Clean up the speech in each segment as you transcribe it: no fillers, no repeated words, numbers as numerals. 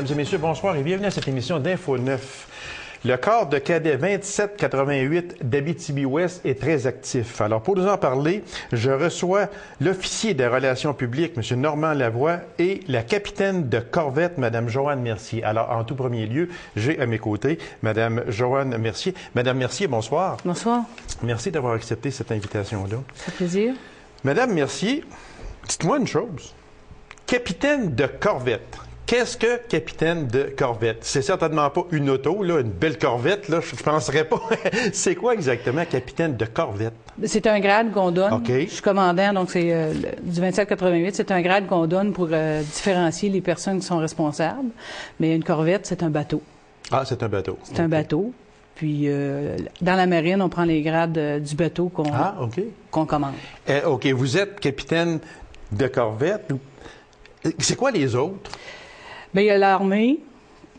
Mesdames et messieurs, bonsoir et bienvenue à cette émission d'Info 9. Le corps de cadet 2788 d'Abitibi-Ouest est très actif. Alors, pour nous en parler, je reçois l'officier des relations publiques, M. Normand Lavoie, et la capitaine de corvette, Mme Joanne Mercier. Alors, en tout premier lieu, j'ai à mes côtés Mme Joanne Mercier. Mme Mercier, bonsoir. Bonsoir. Merci d'avoir accepté cette invitation-là. Ça fait plaisir. Mme Mercier, dites-moi une chose. Capitaine de corvette. Qu'est-ce que capitaine de corvette? C'est certainement pas une auto, là, une belle corvette, là, je penserais pas. C'est quoi exactement capitaine de corvette? C'est un grade qu'on donne. Okay. Je suis commandant, donc c'est du 2788. C'est un grade qu'on donne pour différencier les personnes qui sont responsables. Mais une corvette, c'est un bateau. Ah, c'est un bateau. C'est un bateau. Puis, dans la marine, on prend les grades du bateau qu'on commande. OK, vous êtes capitaine de corvette. C'est quoi les autres? Bien, il y a l'armée,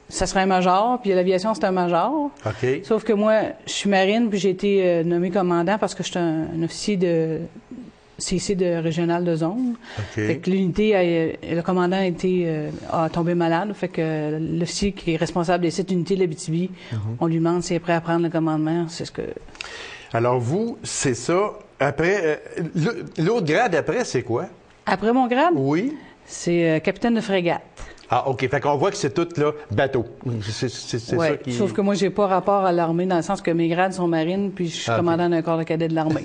ça serait un major, puis il y a l'aviation, c'est un major. OK. Sauf que moi, je suis marine, puis j'ai été nommé commandant parce que je suis un officier de CC de régional de zone. OK. Fait que l'unité, le commandant a tombé malade. Fait que l'officier qui est responsable de cette unité de l'Abitibi, on lui demande s'il est prêt à prendre le commandement. C'est ce que... Alors vous, c'est ça. Après, l'autre grade après, c'est quoi? Après mon grade? Oui. C'est capitaine de frégate. Ah, OK. Fait qu'on voit que c'est tout, là, bateau. C'est ça qui... Sauf que moi, j'ai pas rapport à l'armée dans le sens que mes grades sont marines, puis je suis commandant d'un corps de cadet de l'armée.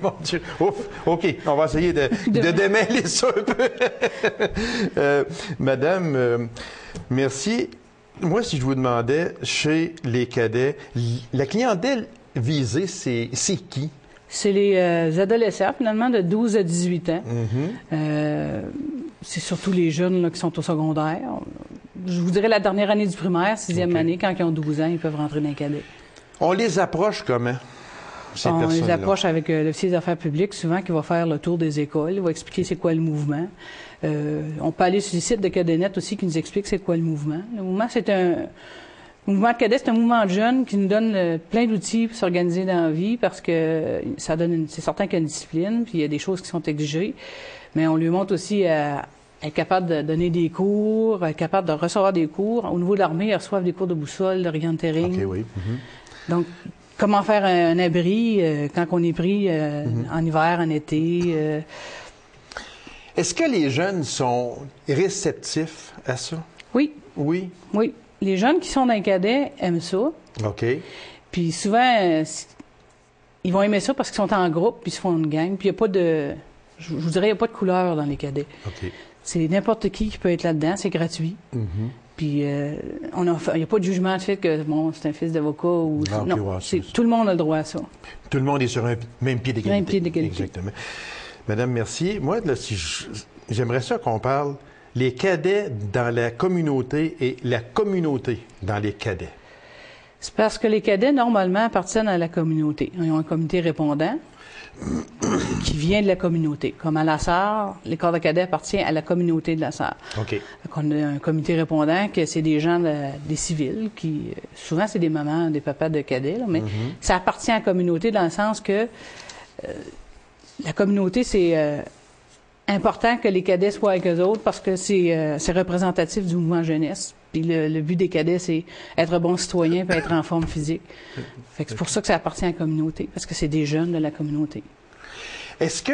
Mon Dieu. Ouf. OK. On va essayer de démêler ça un peu. Madame Mercier, moi, si je vous demandais, chez les cadets, la clientèle visée, c'est qui? C'est les adolescents, finalement, de 12 à 18 ans. C'est surtout les jeunes là, qui sont au secondaire. Je vous dirais la dernière année du primaire, sixième année, quand ils ont 12 ans, ils peuvent rentrer dans les cadets. On les approche comment, ces On personnes-là? les approche avec l'officier des affaires publiques, souvent, qui va faire le tour des écoles, il va expliquer c'est quoi le mouvement. On peut aller sur le site de Cadetnet aussi qui nous explique c'est quoi le mouvement. Le mouvement, c'est un... Le mouvement de cadet, c'est un mouvement de jeunes qui nous donne plein d'outils pour s'organiser dans la vie parce que ça donne c'est certain qu'il y a une discipline, puis il y a des choses qui sont exigées, mais on lui montre aussi à être capable de donner des cours, être capable de recevoir des cours. Au niveau de l'armée, ils reçoivent des cours de boussole, d'orientéering. OK, oui. Donc, comment faire un abri quand on est pris en hiver, en été. Est-ce que les jeunes sont réceptifs à ça? Oui. Oui? Oui. Les jeunes qui sont dans les cadets aiment ça. OK. Puis souvent, ils vont aimer ça parce qu'ils sont en groupe, puis ils se font une gang. Puis il n'y a pas de... Je vous dirais, il n'y a pas de couleur dans les cadets. OK. C'est n'importe qui peut être là-dedans, c'est gratuit. Puis il n'y a pas de jugement de fait que bon, c'est un fils d'avocat ou... non, tout le monde a le droit à ça. Tout le monde est sur un même pied d'égalité. Même pied d'égalité. Exactement. Madame Mercier, moi, là, j'aimerais ça qu'on parle les cadets dans la communauté et la communauté dans les cadets. C'est parce que les cadets, normalement, appartiennent à la communauté. Ils ont un comité répondant qui vient de la communauté. Comme à la SAR, les corps de cadets appartiennent à la communauté de la SAR. OK. On a un comité répondant que c'est des gens, des civils, qui souvent c'est des mamans, des papas de cadets, là, mais ça appartient à la communauté dans le sens que la communauté, c'est important que les cadets soient avec eux autres parce que c'est représentatif du mouvement jeunesse. Puis le but des cadets, c'est être bon citoyen et être en forme physique. Fait que c'est pour ça que ça appartient à la communauté, parce que c'est des jeunes de la communauté. Est-ce que...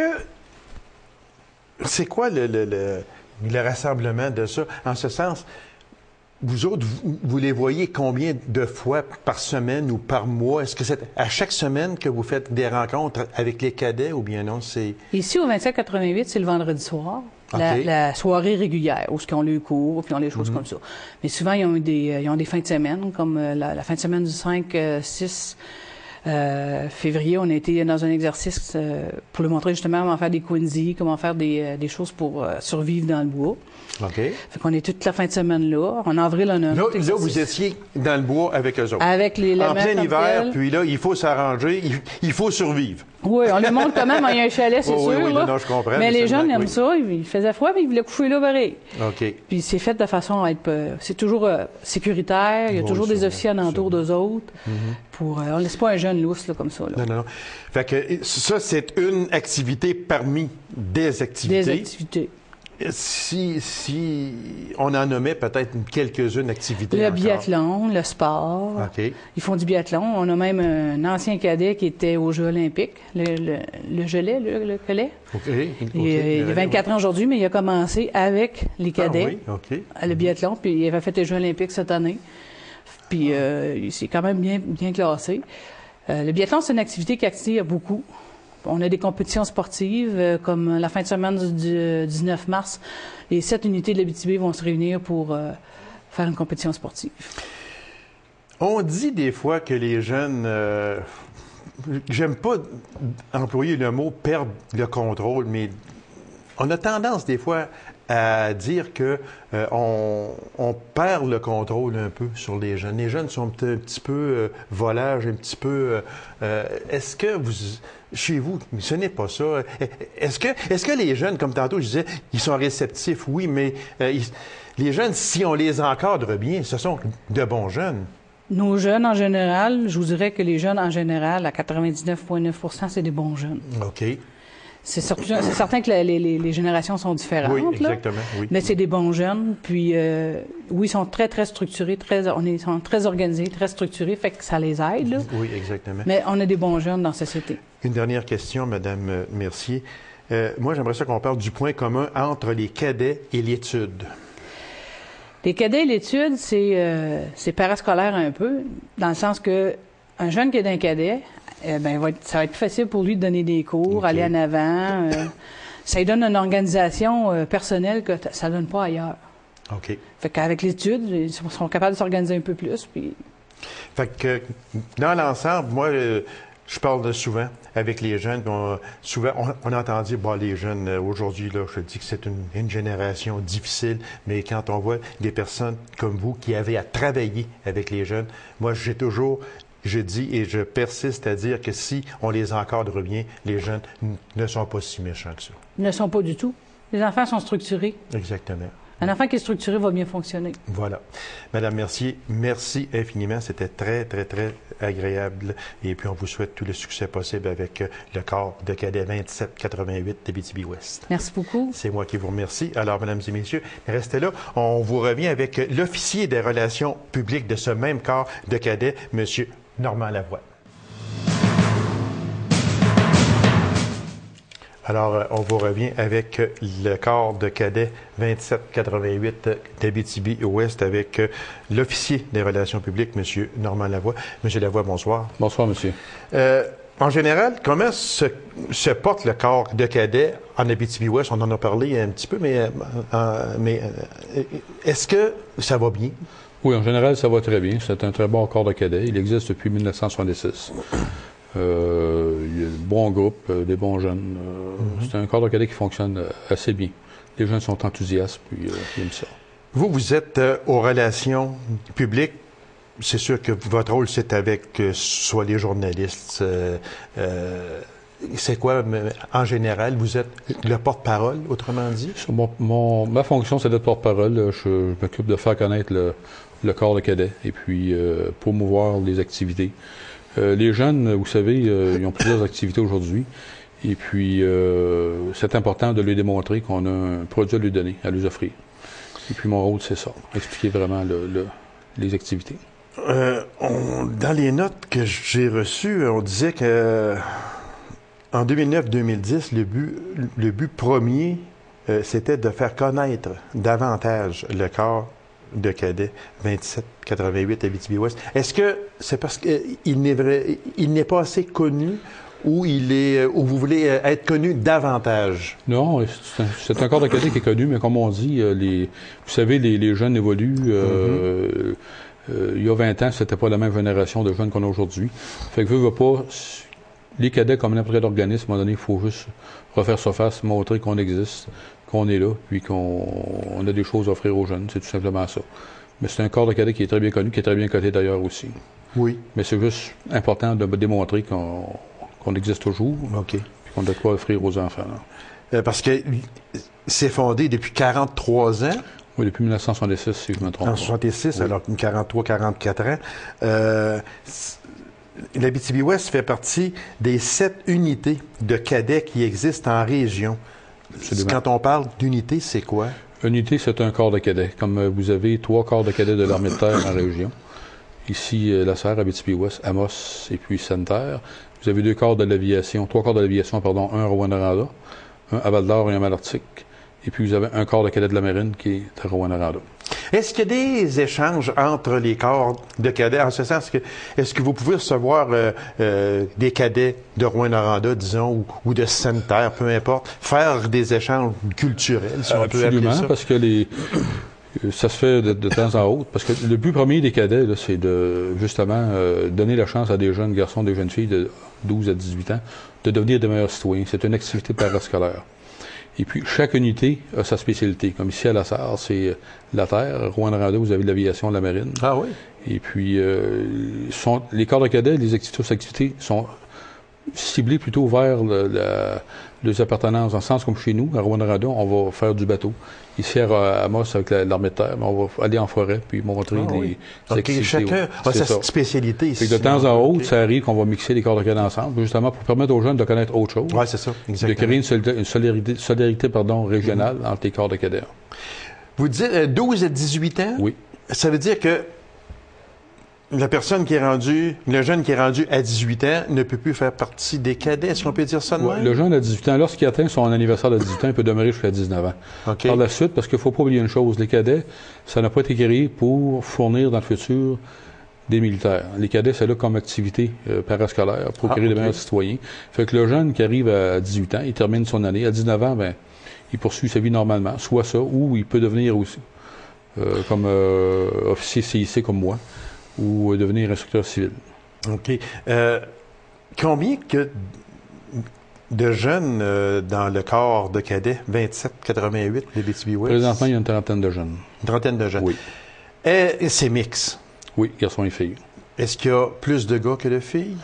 C'est quoi le rassemblement de ça? En ce sens, vous autres, vous les voyez combien de fois par semaine ou par mois? Est-ce que c'est à chaque semaine que vous faites des rencontres avec les cadets ou bien non? Ici, au 2788, c'est le vendredi soir. Okay. La soirée régulière, où ils ont le cours, puis ils ont des choses comme ça. Mais souvent, ils ont des fins de semaine, comme la fin de semaine du 5-6 février, on a été dans un exercice pour lui montrer justement comment faire des Quincy, comment faire des choses pour survivre dans le bois. OK. Fait qu'on est toute la fin de semaine là. En avril, on a un autre exercice. Là, vous étiez dans le bois avec eux autres. Avec les en plein hiver, puis là, il faut s'arranger, il faut survivre. Oui, on lui montre comment il y a un chalet, c'est sûr. Oui, là. non, je comprends. Mais les jeunes aiment ça. Il faisait froid, mais ils voulaient coucher là, pareil. OK. Puis c'est fait de façon à être... C'est toujours sécuritaire. Il y a toujours des officiers alentour d'eux autres. On ne laisse pas un jeune lousse là, comme ça. Là. Non. Fait que ça, c'est une activité parmi des activités. Des activités. Si on en nommait peut-être quelques-unes activités Le encore. biathlon, le sport. OK. Ils font du biathlon. On a même un ancien cadet qui était aux Jeux olympiques, le gelais, le collet. OK. Il a 24 ans aujourd'hui, mais il a commencé avec les cadets, Ah oui, OK. le biathlon, puis il avait fait les Jeux olympiques cette année. Puis il s'est quand même bien classé. Le biathlon, c'est une activité qui attire beaucoup. On a des compétitions sportives, comme la fin de semaine du 19 mars. Les 7 unités de l'Abitibi vont se réunir pour faire une compétition sportive. On dit des fois que les jeunes, j'aime pas employer le mot perdre le contrôle, mais on a tendance des fois à dire que on perd le contrôle un peu sur les jeunes. Les jeunes sont un petit peu volages, un petit peu... est-ce que chez vous, ce n'est pas ça. Est-ce que les jeunes, comme tantôt je disais, ils sont réceptifs? Oui, mais les jeunes, si on les encadre bien, ce sont de bons jeunes. Nos jeunes, en général, je vous dirais que les jeunes, en général, à 99,9 %, c'est des bons jeunes. OK. C'est certain que les générations sont différentes. Oui, exactement. Oui. Mais c'est des bons jeunes. Puis, oui, ils sont très, très structurés, ils sont très organisés, très structurés, fait que ça les aide. Là. Oui, exactement. Mais on a des bons jeunes dans la société. Une dernière question, Madame Mercier. Moi, j'aimerais ça qu'on parle du point commun entre les cadets et l'étude. Les cadets et l'étude, c'est parascolaire un peu, dans le sens que un jeune qui est d'un cadet, ça va être plus facile pour lui de donner des cours, OK. aller en avant. Ça lui donne une organisation personnelle que ça ne donne pas ailleurs. OK. Fait qu'avec l'étude, ils sont capables de s'organiser un peu plus. Puis... Fait que, dans l'ensemble, moi, je parle souvent avec les jeunes. Souvent, on a entendu, les jeunes, aujourd'hui, là, je dis que c'est une génération difficile, mais quand on voit des personnes comme vous qui avez à travailler avec les jeunes, moi, je dis et je persiste à dire que si on les encadre bien, les jeunes ne sont pas si méchants que ça. Ils ne sont pas du tout. Les enfants sont structurés. Exactement. Un enfant qui est structuré va bien fonctionner. Voilà. Madame Mercier, merci infiniment. C'était très, très, très agréable. Et puis, on vous souhaite tout le succès possible avec le corps de cadet 2788 d'Abitibi-Ouest. Merci beaucoup. C'est moi qui vous remercie. Alors, mesdames et messieurs, restez là. On vous revient avec l'officier des relations publiques de ce même corps de cadet, M. Normand Lavoie. Alors, on vous revient avec le corps de cadet 2788 d'Abitibi-Ouest avec l'officier des relations publiques, M. Normand Lavoie. M. Lavoie, bonsoir. Bonsoir, monsieur. En général, comment se porte le corps de cadet en Abitibi-Ouest? On en a parlé un petit peu, mais est-ce que ça va bien? Oui, en général, ça va très bien. C'est un très bon corps de cadet. Il existe depuis 1966. Il y a de bons groupes, des bons jeunes. C'est un corps de cadet qui fonctionne assez bien. Les jeunes sont enthousiastes, puis ils aiment ça. Vous êtes aux relations publiques. C'est sûr que votre rôle, c'est avec soit les journalistes. C'est quoi, en général? Vous êtes le porte-parole, autrement dit? Ma fonction, c'est d'être porte-parole. Je m'occupe de faire connaître le corps de cadet et puis promouvoir les activités. Les jeunes, vous savez, ils ont plusieurs activités aujourd'hui. Et puis, c'est important de leur démontrer qu'on a un produit à leur donner, à leur offrir. Et puis, mon rôle, c'est ça, expliquer vraiment les activités. Dans les notes que j'ai reçues, on disait que en 2009-2010, le but premier, c'était de faire connaître davantage le corps de cadet 2788 Abitibi-Ouest. Est-ce que c'est parce qu'il n'est pas assez connu ou ou vous voulez être connu davantage? Non, c'est un corps de cadet qui est connu, mais comme on dit, vous savez, les jeunes évoluent. Il y a 20 ans, c'était pas la même génération de jeunes qu'on a aujourd'hui. Fait que veut pas, les cadets, comme n'importe quel organisme, à un moment donné, il faut juste refaire surface, montrer qu'on existe, qu'on est là, puis qu'on a des choses à offrir aux jeunes. C'est tout simplement ça. Mais c'est un corps de cadet qui est très bien connu, qui est très bien coté d'ailleurs aussi. Oui. Mais c'est juste important de démontrer qu'on existe toujours, OK. Puis qu'on a de quoi offrir aux enfants. Parce que c'est fondé depuis 43 ans. Oui, depuis 1966, si je me trompe. En 66, oui. Alors 44 ans. L'Abitibi-Ouest fait partie des 7 unités de cadets qui existent en région. Absolument. Quand on parle d'unité, c'est quoi? Une unité, c'est un corps de cadets. Comme vous avez 3 corps de cadets de l'armée de terre en région. Ici, La Serre, Abitibi-Ouest, Amos et puis Santerre. Vous avez 2 corps de l'aviation, 3 corps de l'aviation, pardon, un à Rouyn-Noranda, un à Val-d'Or et un à Malartic. Et puis vous avez un corps de cadets de la marine qui est à Rouyn-Noranda. Est-ce qu'il y a des échanges entre les corps de cadets? En ce sens, est-ce que vous pouvez recevoir des cadets de Rouyn-Noranda, disons, ou de Santerre, peu importe, faire des échanges culturels, si on peut appeler ça? Absolument, parce que ça se fait de temps en autre. Parce que le but premier des cadets, là, c'est de, justement, donner la chance à des jeunes garçons, des jeunes filles de 12 à 18 ans de devenir de meilleurs citoyens. C'est une activité parascolaire. Et puis, chaque unité a sa spécialité. Comme ici, à La Sarre, c'est la terre. Rouyn-Noranda, vous avez l'aviation, la marine. Ah oui? Et puis, les corps de cadets, les activités sont ciblées plutôt vers les appartenances. En sens comme chez nous, à Rouyn-Noranda, on va faire du bateau. Ici, à Amos, avec l'armée de terre, on va aller en forêt puis montrer les activités. Chacun a sa spécialité ici. De temps en autre, ça arrive qu'on va mixer les corps de cadets ensemble, justement pour permettre aux jeunes de connaître autre chose. Oui, c'est ça, exactement. De créer une solidarité régionale entre les corps de cadets. Vous dites 12 à 18 ans? Oui. Ça veut dire que le jeune qui est rendu à 18 ans ne peut plus faire partie des cadets. Est-ce qu'on peut dire ça de même? Le jeune à 18 ans, lorsqu'il atteint son anniversaire de 18 ans, il peut demeurer jusqu'à 19 ans. Okay. Par la suite, parce qu'il ne faut pas oublier une chose, les cadets, ça n'a pas été créé pour fournir dans le futur des militaires. Les cadets, c'est là comme activité parascolaire pour créer de meilleurs citoyens. Fait que le jeune qui arrive à 18 ans, il termine son année. À 19 ans, il poursuit sa vie normalement. Soit ça, ou il peut devenir aussi comme officier CIC comme moi, ou devenir instructeur civil. OK. Combien de jeunes dans le corps de cadets? 27, 88, les BTB-Ouest? Présentement, il y a une trentaine de jeunes. Une trentaine de jeunes? Oui. Et c'est mix? Oui, garçons et filles. Est-ce qu'il y a plus de gars que de filles?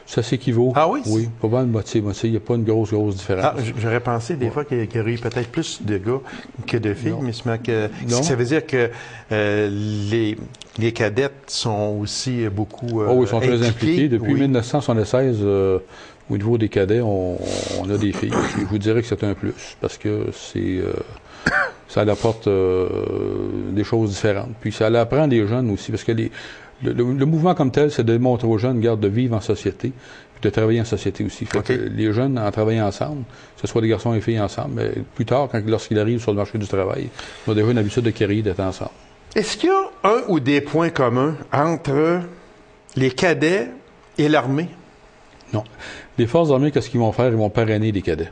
Ça s'équivaut. Ah oui? Oui, pas mal moitié-moitié. Il n'y a pas une grosse différence. Ah, j'aurais pensé des fois qu'il y aurait eu peut-être plus de gars que de filles, mais ça veut dire que les cadettes sont aussi beaucoup ils sont très impliqués. Depuis 1976, au niveau des cadets, on a des filles. Je vous dirais que c'est un plus, parce que ça apporte des choses différentes. Puis ça apprend les jeunes aussi, parce que le mouvement comme tel, c'est de montrer aux jeunes, de vivre en société, puis de travailler en société aussi. Fait que les jeunes, en travaillant ensemble, que ce soit des garçons et filles ensemble, mais plus tard, lorsqu'ils arrivent sur le marché du travail, ils ont déjà une habitude de carrière d'être ensemble. Est-ce qu'il y a un ou des points communs entre les cadets et l'armée? Non. Les forces armées, qu'est-ce qu'ils vont faire? Ils vont parrainer les cadets.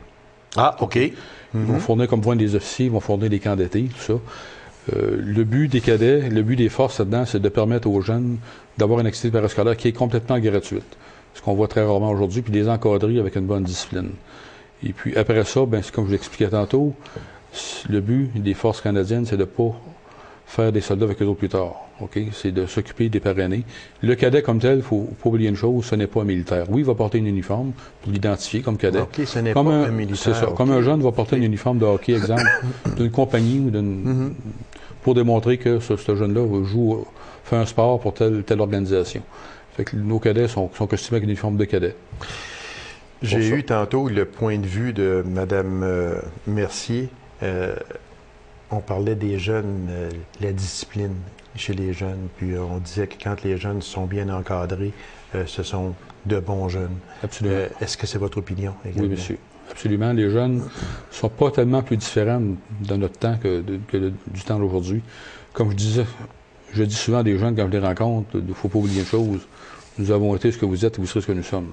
Ah, OK. Ils vont fournir comme point des officiers, ils vont fournir des camps d'été, tout ça. Le but des cadets, le but des forces là-dedans, c'est de permettre aux jeunes d'avoir une activité parascolaire qui est complètement gratuite. Ce qu'on voit très rarement aujourd'hui, puis les encadrer avec une bonne discipline. Et puis après ça, c'est comme je l'expliquais tantôt, le but des forces canadiennes, c'est de ne pas faire des soldats avec eux autres plus tard. Okay? C'est de s'occuper des parrainés. Le cadet comme tel, il ne faut pas oublier une chose, ce n'est pas un militaire. Oui, il va porter un uniforme pour l'identifier comme cadet. OK, ce n'est pas un militaire. C'est ça. Comme un jeune va porter un uniforme de hockey, exemple, d'une compagnie ou pour démontrer que ce jeune-là fait un sport pour telle organisation. Fait que nos cadets sont costumés avec un uniforme de cadet. J'ai eu tantôt le point de vue de Mme Mercier. On parlait des jeunes, la discipline chez les jeunes, puis on disait que quand les jeunes sont bien encadrés, ce sont de bons jeunes. Absolument. Est-ce que c'est votre opinion également? Oui, monsieur. Absolument. Les jeunes ne sont pas tellement plus différents dans notre temps que du temps d'aujourd'hui. Comme je dis souvent à des jeunes quand je les rencontre, il ne faut pas oublier une chose. Nous avons été ce que vous êtes et vous serez ce que nous sommes.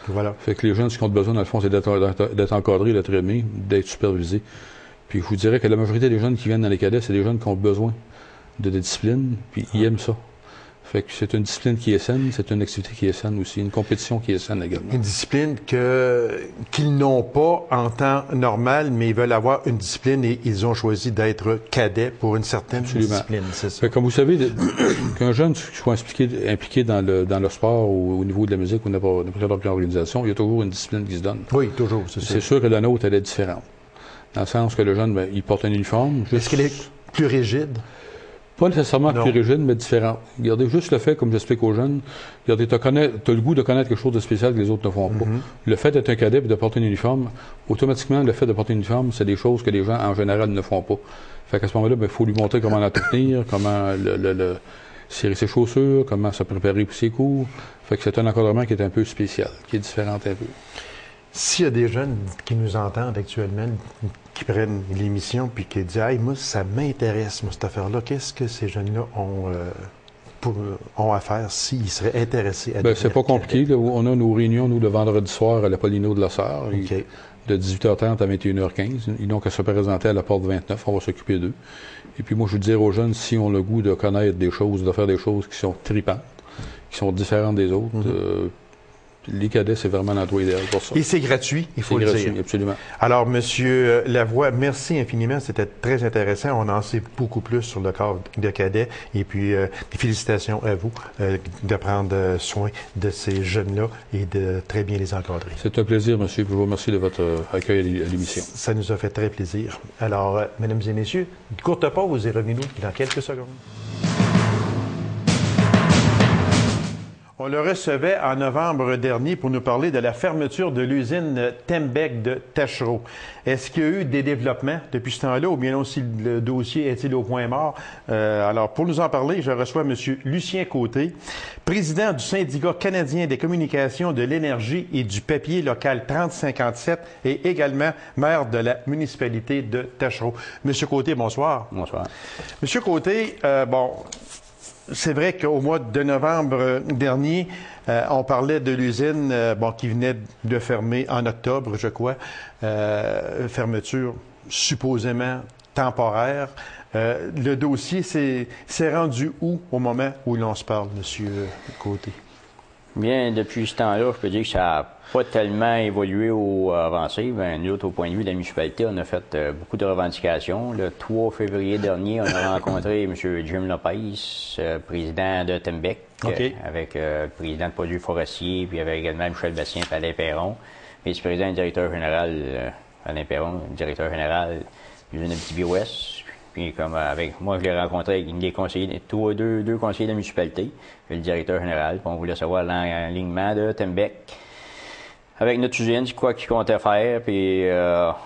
Voilà. Fait que les jeunes, ce qu'ils ont besoin, dans le fond, c'est d'être encadrés, d'être aimés, d'être supervisés. Puis je vous dirais que la majorité des jeunes qui viennent dans les cadets, c'est des jeunes qui ont besoin de discipline, puis ils aiment ça. Fait que c'est une discipline qui est saine, c'est une activité qui est saine aussi, une compétition qui est saine également. Une discipline qu'ils n'ont pas en temps normal, mais ils veulent avoir une discipline et ils ont choisi d'être cadets pour une certaine discipline, c'est ça. Fait que comme vous savez, qu'un jeune soit impliqué dans le sport ou au niveau de la musique ou n'importe quelle organisation, il y a toujours une discipline qui se donne. Oui, toujours, c'est ça. C'est sûr que la nôtre, elle est différente. Dans le sens que le jeune, il porte un uniforme. Est-ce qu'il est plus rigide? Pas nécessairement Non. plus rigide, mais différent. Regardez, juste le fait, comme j'explique aux jeunes, regardez, t'as le goût de connaître quelque chose de spécial que les autres ne font pas. Le fait d'être un cadet et de porter un uniforme, automatiquement, le fait de porter un uniforme, c'est des choses que les gens, en général, ne font pas. Fait qu'à ce moment-là, il faut lui montrer comment l'entretenir, comment serrer ses chaussures, comment se préparer pour ses cours. Fait que c'est un encadrement qui est un peu spécial, qui est différent un peu. S'il y a des jeunes qui nous entendent actuellement, qui prennent l'émission puis qui disent « Hey, moi, ça m'intéresse, moi, cette affaire-là », qu'est-ce que ces jeunes-là ont à faire s'ils seraient intéressés à C'est pas compliqué. Là. On a nos réunions, nous, le vendredi soir à l'Apollino de la Sarre, de 18h30 à 21h15. Ils n'ont qu'à se présenter à la porte 29, on va s'occuper d'eux. Et puis moi, je veux dire aux jeunes, si on a le goût de connaître des choses, de faire des choses qui sont tripantes, qui sont différentes des autres, les cadets, c'est vraiment l'endroit idéal pour ça. Et c'est gratuit, il faut le dire. Absolument. Alors, Monsieur Lavoie, merci infiniment. C'était très intéressant. On en sait beaucoup plus sur le corps de cadets. Et puis, félicitations à vous de prendre soin de ces jeunes-là et de très bien les encadrer. C'est un plaisir, monsieur. Je vous remercie de votre accueil à l'émission. Ça nous a fait très plaisir. Alors, mesdames et messieurs, une courte pause et revenez-nous dans quelques secondes. On le recevait en novembre dernier pour nous parler de la fermeture de l'usine Tembec de Taschereau. Est-ce qu'il y a eu des développements depuis ce temps-là ou bien aussi le dossier est-il au point mort? Alors, pour nous en parler, je reçois M. Lucien Côté, président du syndicat canadien des communications, de l'énergie et du papier local 3057 et également maire de la municipalité de Taschereau. M. Côté, bonsoir. Bonsoir. M. Côté, c'est vrai qu'au mois de novembre dernier, on parlait de l'usine qui venait de fermer en octobre, je crois. Fermeture supposément temporaire. Le dossier s'est rendu où au moment où l'on se parle, M. Côté? Bien, depuis ce temps-là, je peux dire que ça n'a pas tellement évolué ou avancé. Nous autres, au point de vue de la municipalité, on a fait beaucoup de revendications. Le 3 février dernier, on a rencontré M. Jim Lopez, président de Tembec, avec le président de Produits forestiers, puis avec également Michel Bastien et Alain Perron, vice-président et directeur général, Alain Perron, directeur général de l'usine Abitibi-Ouest. Puis comme avec moi, je l'ai rencontré avec des conseillers, deux conseillers de la municipalité, puis le directeur général. Puis on voulait savoir l'alignement de Tembec avec notre usine, quoi qu'ils comptaient faire. Puis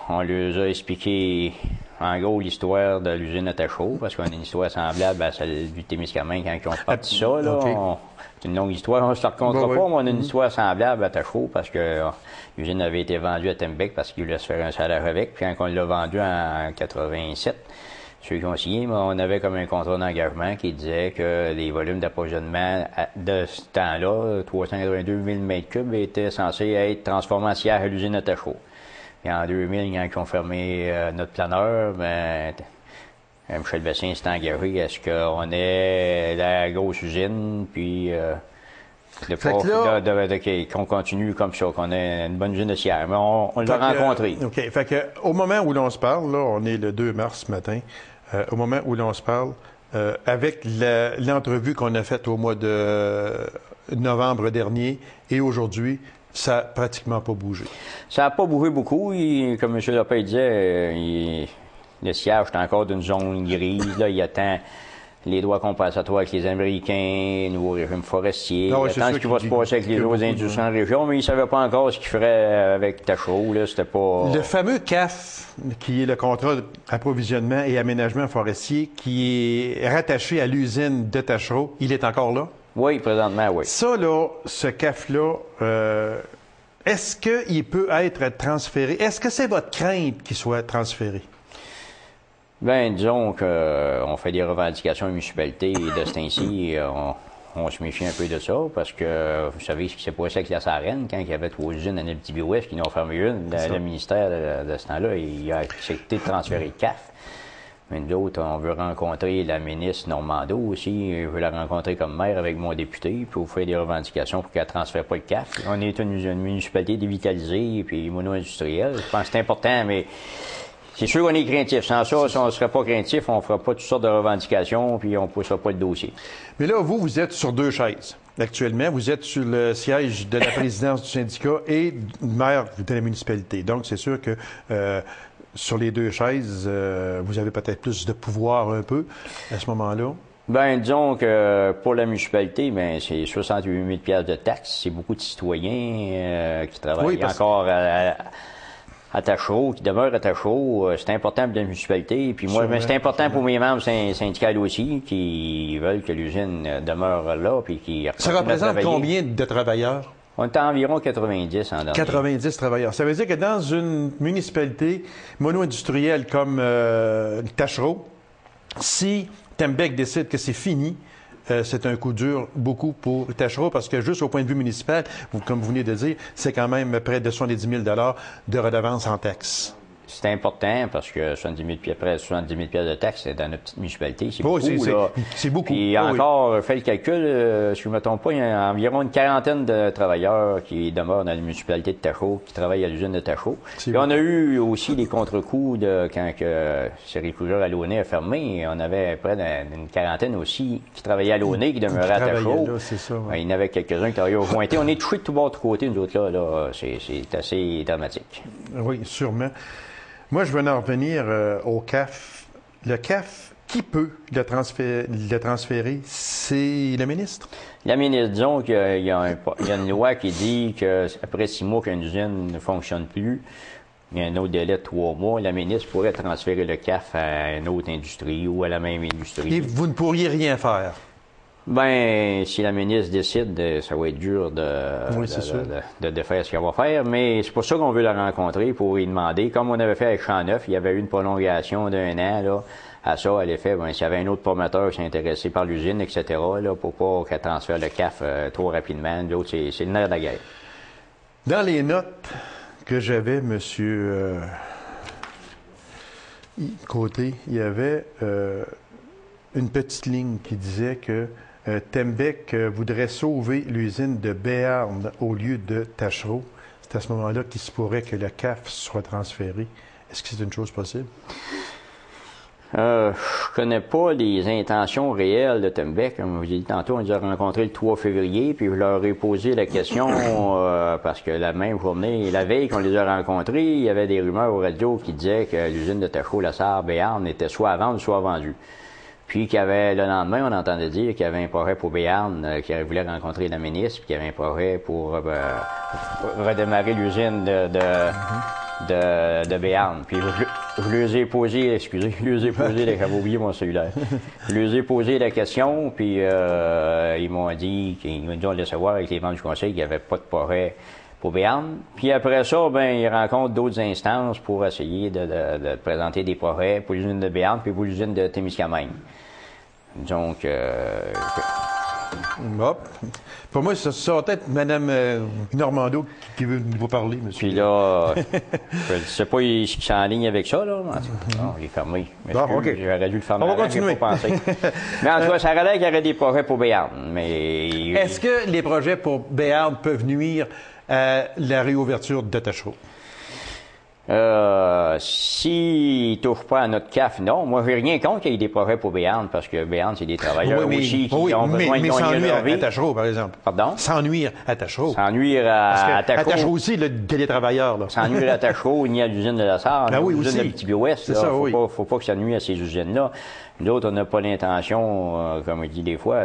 on leur a expliqué en gros l'histoire de l'usine à Tachereau, parce qu'on a une histoire semblable à celle du Témiscamingue quand ils ont parti ça. Là, c'est une longue histoire, on ne se racontera pas, mais on a une histoire semblable à Tachereau parce que l'usine avait été vendue à Tembec parce qu'ils voulaient se faire un salaire avec. Puis quand on l'a vendue en 87, ceux qui ont signé, on avait comme un contrat d'engagement qui disait que les volumes d'approvisionnement de ce temps-là, 382 000 m3, étaient censés être transformés en sciage à l'usine à Tachereau. Puis en 2000, quand ils ont fermé notre planeur, Michel Bastien s'est engagé à ce qu'on ait la grosse usine, puis qu'on continue comme ça, qu'on ait une bonne usine de sciage. Mais on l'a rencontré. OK. Fait que, au moment où l'on se parle, là, on est le 2 mars ce matin, au moment où l'on se parle, avec l'entrevue qu'on a faite au mois de novembre dernier et aujourd'hui, ça n'a pratiquement pas bougé. Ça n'a pas bougé beaucoup. Comme M. Lopez disait, le siège est encore d'une zone grise. Là, il attend les droits compensatoires avec les Américains, nouveau régime forestier. Il attend ce qui va se passer avec les autres industries en région, mais il ne savait pas encore ce qu'il ferait avec Tachereau. Là, c'était pas... Le fameux CAF, qui est le contrat d'approvisionnement et aménagement forestier, qui est rattaché à l'usine de Tachereau, il est encore là? Oui, présentement, oui. Ça, là, ce CAF-là, est-ce qu'il peut être transféré? Est-ce que c'est votre crainte qu'il soit transféré? Bien, disons qu'on fait des revendications à la municipalité et de ce temps-ci, on se méfie un peu de ça parce que vous savez ce qui s'est passé avec la Sarenne quand il y avait 3 usines en Abitibi-Ouest qui n'ont fermé une. Le ministère de ce temps-là, il a accepté de transférer le CAF. Mais nous autres, on veut rencontrer la ministre Normando aussi. Je veux la rencontrer comme maire avec mon député, puis on fait des revendications pour qu'elle ne transfère pas le CAF. On est une municipalité dévitalisée puis mono-industrielle. Je pense que c'est important, mais c'est sûr qu'on est craintif. Sans ça, si on ne serait pas craintif, on ne fera pas toutes sortes de revendications, puis on ne poussera pas le dossier. Mais là, vous êtes sur 2 chaises. Actuellement, vous êtes sur le siège de la présidence du syndicat et maire de la municipalité. Donc, c'est sûr que sur les deux chaises, vous avez peut-être plus de pouvoir un peu à ce moment-là? Ben, disons que pour la municipalité, ben, c'est 68 000 de taxes. C'est beaucoup de citoyens qui travaillent encore à Tachereau, qui demeurent à Tachereau. C'est important pour la municipalité. Puis moi, c'est important pour mes membres syndicales aussi, qui veulent que l'usine demeure là. Puis qui ça représente combien de travailleurs? On est à environ 90 en dernier. 90 travailleurs. Ça veut dire que dans une municipalité mono-industrielle comme Tachereau, si Tembec décide que c'est fini, c'est un coup dur beaucoup pour Tachereau parce que juste au point de vue municipal, comme vous venez de dire, c'est quand même près de 70 000 de redevances en taxes. C'est important parce que 70 000 près de 70 000 de taxes dans notre petite municipalité, c'est beaucoup. C'est beaucoup. Puis encore, fait le calcul, si je ne me trompe pas, il y a environ une quarantaine de travailleurs qui demeurent dans la municipalité de Tachereau, qui travaillent à l'usine de Tachereau. Puis on a eu aussi des contre-coups quand Sériculture à Launay a fermé. On avait près d'une quarantaine aussi qui travaillaient à Launay, qui demeuraient à Tachereau. Il y en avait quelques-uns qui travaillaient au Jointé. On est touchés de tout bord, de côté, nous autres là. C'est assez dramatique. Oui, sûrement. Moi, je veux en revenir au CAF. Le CAF, qui peut le transférer? C'est le ministre? La ministre, disons qu'il y a une loi qui dit qu'après 6 mois qu'une usine ne fonctionne plus, il y a un autre délai de 3 mois, la ministre pourrait transférer le CAF à une autre industrie ou à la même industrie. Et vous ne pourriez rien faire? Ben, si la ministre décide, ça va être dur de faire ce qu'elle va faire, mais c'est pour ça qu'on veut la rencontrer, pour lui demander, comme on avait fait avec Champ-Neuf, il y avait eu une prolongation d'1 an, là, à ça, à l'effet, ben, s'il y avait un autre promoteur qui s'est intéressé par l'usine, etc., là, pour pas qu'elle transfère le CAF trop rapidement, l'autre, c'est le nerf de la guerre. Dans les notes que j'avais, monsieur Côté, il y avait une petite ligne qui disait que Tembec voudrait sauver l'usine de Béarn au lieu de Tachereau. C'est à ce moment-là qu'il se pourrait que le CAF soit transféré. Est-ce que c'est une chose possible? Je connais pas les intentions réelles de Tembec. Comme je vous ai dit tantôt, on les a rencontrés le 3 février, puis je leur ai posé la question parce que la même journée, la veille qu'on les a rencontrés, il y avait des rumeurs aux radios qui disaient que l'usine de Tachereau-Lassar, Béarn était soit à vendre, soit vendue. Puis qu'il y avait, le lendemain, on entendait dire qu'il y avait un projet pour Béarn, qui voulait rencontrer la ministre, puis qu'il y avait un projet pour redémarrer l'usine de Béarn. Puis je lui ai posé, j'avais oublié mon cellulaire. Je lui ai posé la question, puis ils m'ont dit on allait savoir avec les membres du conseil qu'il n'y avait pas de projet pour Béarn. Puis après ça, ben ils rencontrent d'autres instances pour essayer de présenter des projets pour l'usine de Béarn puis pour l'usine de Témiscamingue. Donc, pour moi, ça va être Mme Normando qui veut vous parler, monsieur. Puis là, je ne sais pas ce qui s'enligne avec ça, là. Non, il est fermé. Bon, OK. J'aurais dû le fermer. On va continuer. Mais en tout cas, ça relève qu'il y aurait des projets pour Béarn. Mais est-ce que les projets pour Béarn peuvent nuire à la réouverture de Tachereau? S'ils ne touchent pas à notre CAF, non. Moi, j'ai rien contre qu'il y ait des projets pour Béarn, parce que Béarn, c'est des travailleurs aussi qui ont besoin de sans gagner nuire leur vie. à Tachereau, par exemple. Pardon? Sans nuire à Tachereau. Sans nuire à Tachereau. À Tachereau aussi, il y a des travailleurs, là. Sans nuire à Tachereau, ni à l'usine de Lassar, ni à l'usine de Abitibi-Ouest. Il ne faut pas que ça nuise à ces usines-là. Nous autres, on n'a pas l'intention, comme on dit des fois,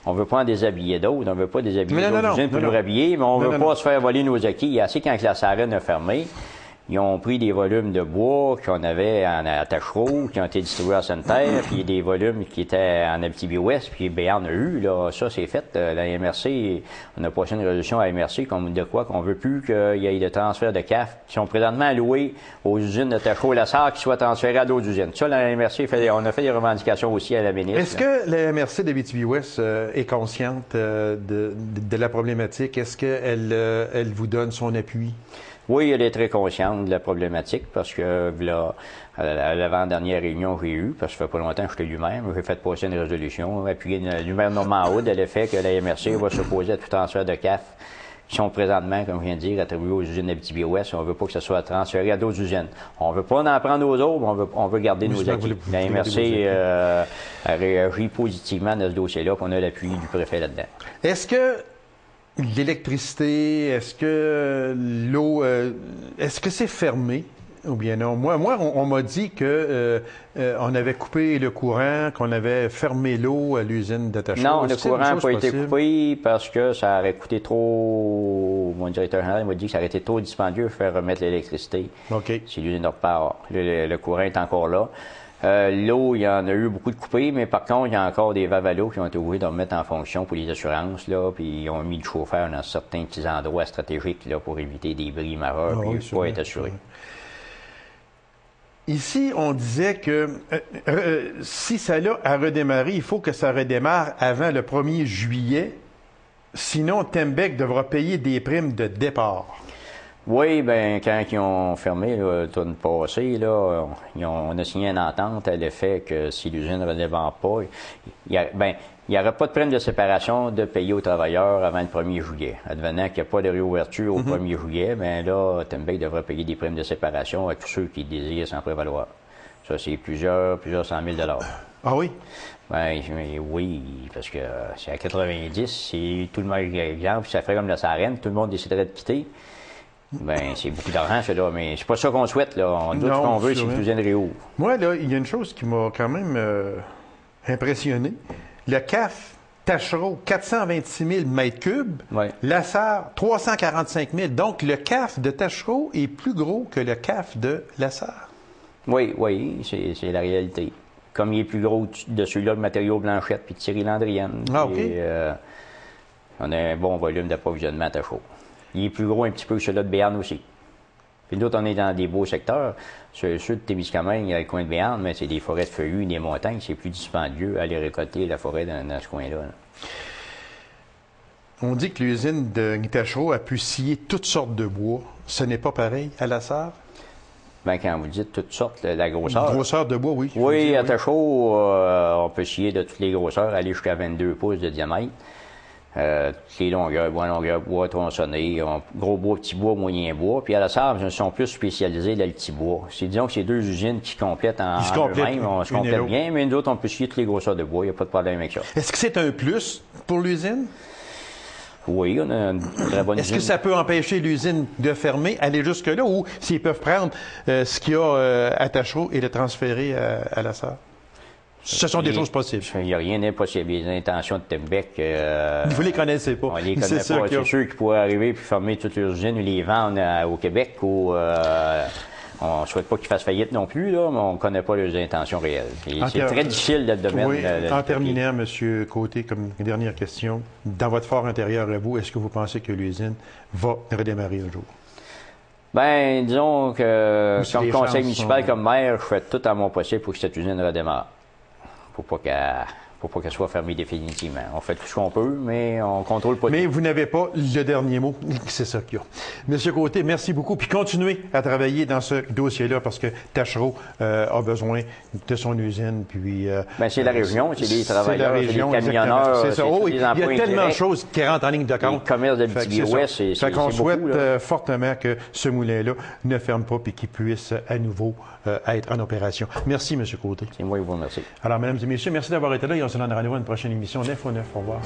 on veut pas en déshabiller d'autres, on veut pas déshabiller d'autres usines pour nous rhabiller, mais on veut pas se faire voler nos acquis. Il y a assez quand la Sarenne a fermé. Ils ont pris des volumes de bois qu'on avait à Tachereau, qui ont été distribués à Sainte-Terre, puis des volumes qui étaient en Abitibi-Ouest, puis Béarn a eu, là, ça c'est fait. La MRC, on a passé une résolution à la MRC comme de quoi qu'on veut plus qu'il y ait de transferts de CAF qui sont présentement alloués aux usines de Tachereau-Lassar qui soient transférés à d'autres usines. Ça, la MRC, on a fait des revendications aussi à la ministre. Est-ce que la MRC d'Abitibi-Ouest est consciente de la problématique? Est-ce qu'elle vous donne son appui? Oui, elle est très consciente de la problématique parce que là, à l'avant-dernière réunion que j'ai eue, parce que ça fait pas longtemps que j'étais lui-même, j'ai fait passer une résolution, appuyée du maire Normand Hood à l'effet que la MRC va s'opposer à tout transfert de CAF qui sont présentement, comme je viens de dire, attribués aux usines d'Abitibi-Ouest. On veut pas que ça soit transféré à d'autres usines. On veut pas en prendre aux autres, mais on veut garder nos acquis. La MRC a réagi positivement dans ce dossier-là, puis on a l'appui du préfet là-dedans. Est-ce que l'électricité, est-ce que l'eau, est-ce que c'est fermé Ou bien non. Moi on m'a dit que on avait coupé le courant, qu'on avait fermé l'eau à l'usine de Tachereau. Non, le courant n'a pas été coupé parce que ça aurait coûté trop... Mon directeur général m'a dit que ça aurait été trop dispendieux de faire remettre l'électricité. OK. Si l'usine repart. Le courant est encore là. L'eau, il y en a eu beaucoup de coupés, mais par contre, il y a encore des valves à l'eau qui ont été obligés de remettre en fonction pour les assurances, là, puis ils ont mis le chauffeur dans certains petits endroits stratégiques là, pour éviter des bris majeurs et pas être assurés. Ici, on disait que si ça l'a à redémarrer, il faut que ça redémarre avant le 1er juillet. Sinon, Tembec devra payer des primes de départ. Oui, ben quand ils ont fermé l'automne passé, là, on a signé une entente à l'effet que si l'usine ne redémarre pas, il n'y aurait pas de prime de séparation de payer aux travailleurs avant le 1er juillet. Advenant qu'il n'y a pas de réouverture au 1er juillet, bien là, Tembec devrait payer des primes de séparation à tous ceux qui désirent s'en prévaloir. Ça, c'est plusieurs 100 000 $. Ah oui? Ben oui, parce que c'est à 90, c'est tout le monde, exemple, ça ferait comme la Sarenne, tout le monde déciderait de quitter. Ben, c'est beaucoup d'argent, ça, là, mais c'est pas ça qu'on souhaite, là. Tout ce qu'on veut, c'est que l'usine réouvre. Moi, là, il y a une chose qui m'a quand même impressionné. Le CAF Tachereau, 426 000 mètres cubes. Ouais. Lassar, 345 000. Donc, le CAF de Tachereau est plus gros que le CAF de Lassar. Oui, c'est la réalité. Comme il est plus gros de celui-là de Matériaux Blanchette puis de Thierry Landrienne. Ah, OK. On a un bon volume d'approvisionnement à Tachereau. Il est plus gros un petit peu que celui-là de Béarn aussi. Puis d'autres, on est dans des beaux secteurs. Ceux de Témiscamingue, il y a le coin de Béarn, mais c'est des forêts de feuillus, des montagnes. C'est plus dispendieux à aller récolter la forêt dans ce coin-là. Là. On dit que l'usine de Tachereau a pu scier toutes sortes de bois. Ce n'est pas pareil à Lassar? Ben, quand vous dites toutes sortes, la grosseur. La grosseur de bois, oui. Oui, à Tachereau, on peut scier de toutes les grosseurs, aller jusqu'à 22 pouces de diamètre. Toutes les longueurs, bois tronçonné, gros bois, petit bois, moyen bois. Puis à Lassar, ils sont plus spécialisés dans le petit bois. Disons que c'est deux usines qui complètent en eux-mêmes. On se complète bien, mais nous autres, on peut scier toutes les grosseurs de bois. Il n'y a pas de problème avec ça. Est-ce que c'est un plus pour l'usine? Oui, on a une très bonne Est-ce usine. que ça peut empêcher l'usine de fermer, aller jusque-là, ou s'ils peuvent prendre ce qu'il y a à Tachereau et le transférer à Lassar? Ce sont des choses possibles. Il n'y a rien d'impossible. Les intentions de Tembec... Vous les connaissez pas. On les connaît pas. C'est sûr qu'ils pourraient arriver puis fermer toutes leurs usines ou les vendre au Québec ou... on ne souhaite pas qu'ils fassent faillite non plus, là, mais on ne connaît pas leurs intentions réelles. C'est très difficile dans le domaine. Oui, en terminant, M. Côté, comme dernière question, dans votre fort intérieur à vous, est-ce que vous pensez que l'usine va redémarrer un jour? Bien, disons que comme conseil municipal, comme maire, je fais tout à mon possible pour que cette usine redémarre. Pour pas qu'elle soit fermée définitivement. On fait tout ce qu'on peut, mais on contrôle pas tout. Mais vous n'avez pas le dernier mot. C'est ça qu'il y a. Monsieur Côté, merci beaucoup. Puis continuez à travailler dans ce dossier-là parce que Tachereau a besoin de son usine. Puis, c'est la région, c'est les travailleurs, c'est les camionneurs, c'est ça. Oh, il y a tellement de choses qui rentrent en ligne de compte. Le commerce de l'Abitibi-Ouest, c'est qu'on beaucoup. souhaite fortement que ce moulin-là ne ferme pas et qu'il puisse à nouveau être en opération. Merci, M. Côté. C'est moi qui vous remercie. Alors, mesdames et messieurs, merci d'avoir été là et on se donne rendez-vous à une prochaine émission d'Info 9. Au revoir.